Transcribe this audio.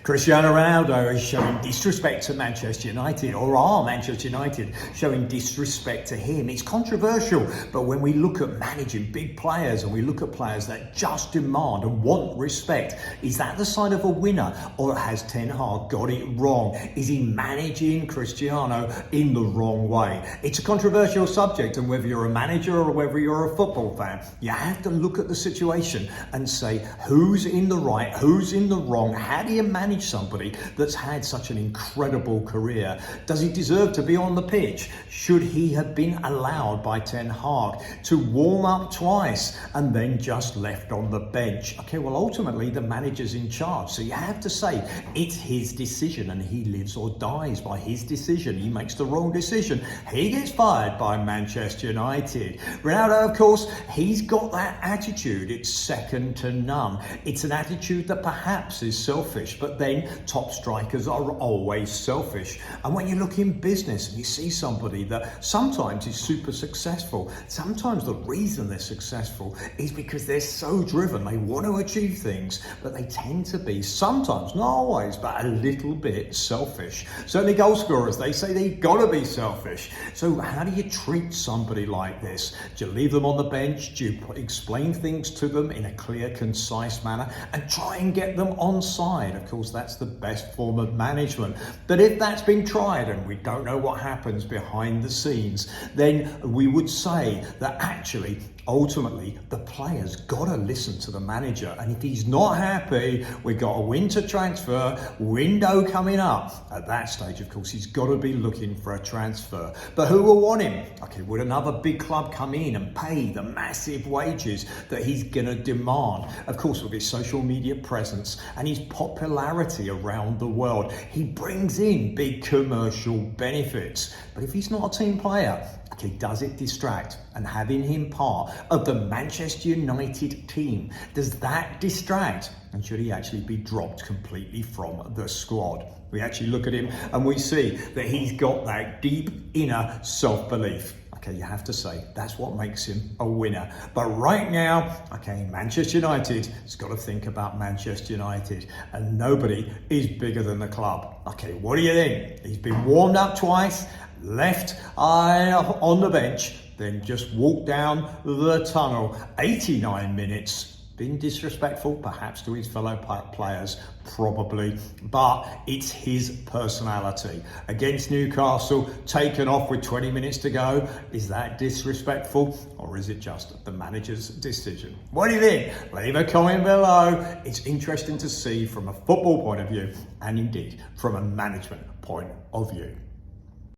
Cristiano Ronaldo is showing disrespect to Manchester United, or are Manchester United showing disrespect to him? It's controversial, but when we look at managing big players and we look at players that just demand and want respect, is that the sign of a winner, or has Ten Hag got it wrong? Is he managing Cristiano in the wrong way? It's a controversial subject, and whether you're a manager or whether you're a football fan, you have to look at the situation and say, who's in the right, who's in the wrong? How do you manage somebody that's had such an incredible career? Does he deserve to be on the pitch? Should he have been allowed by Ten Hag to warm up twice and then just left on the bench? Okay, well, ultimately the manager's in charge, so you have to say it's his decision and he lives or dies by his decision. He makes the wrong decision, he gets fired by Manchester United. Ronaldo, of course, he's got that attitude. It's second to none. It's an attitude that perhaps is selfish, but then top strikers are always selfish. And when you look in business and you see somebody that sometimes is super successful, sometimes the reason they're successful is because they're so driven. They want to achieve things, but they tend to be sometimes, not always, but a little bit selfish. Certainly goal scorers, they say they've got to be selfish. So how do you treat somebody like this? Do you leave them on the bench? Do you explain things to them in a clear, concise manner and try and get them on side? Of course, that's the best form of management. But if that's been tried and we don't know what happens behind the scenes, then we would say that actually, ultimately, the player's got to listen to the manager. And if he's not happy, we've got a winter transfer window coming up. At that stage, of course, he's got to be looking for a transfer. But who will want him? Okay, would another big club come in and pay the massive wages that he's going to demand? Of course, with his social media presence and his popularity around the world, he brings in big commercial benefits. But if he's not a team player, okay, does it distract? And having him part of the Manchester United team, does that distract? And should he actually be dropped completely from the squad? We actually look at him and we see that he's got that deep inner self-belief. Okay, you have to say that's what makes him a winner. But right now, okay, Manchester United has got to think about Manchester United, and nobody is bigger than the club. Okay, what do you think? He's been warmed up twice, left on the bench, then just walked down the tunnel. 89 minutes. Been disrespectful, perhaps, to his fellow players, probably, but it's his personality. Against Newcastle, taken off with 20 minutes to go. Is that disrespectful, or is it just the manager's decision? What do you think? Leave a comment below. It's interesting to see from a football point of view, and indeed from a management point of view.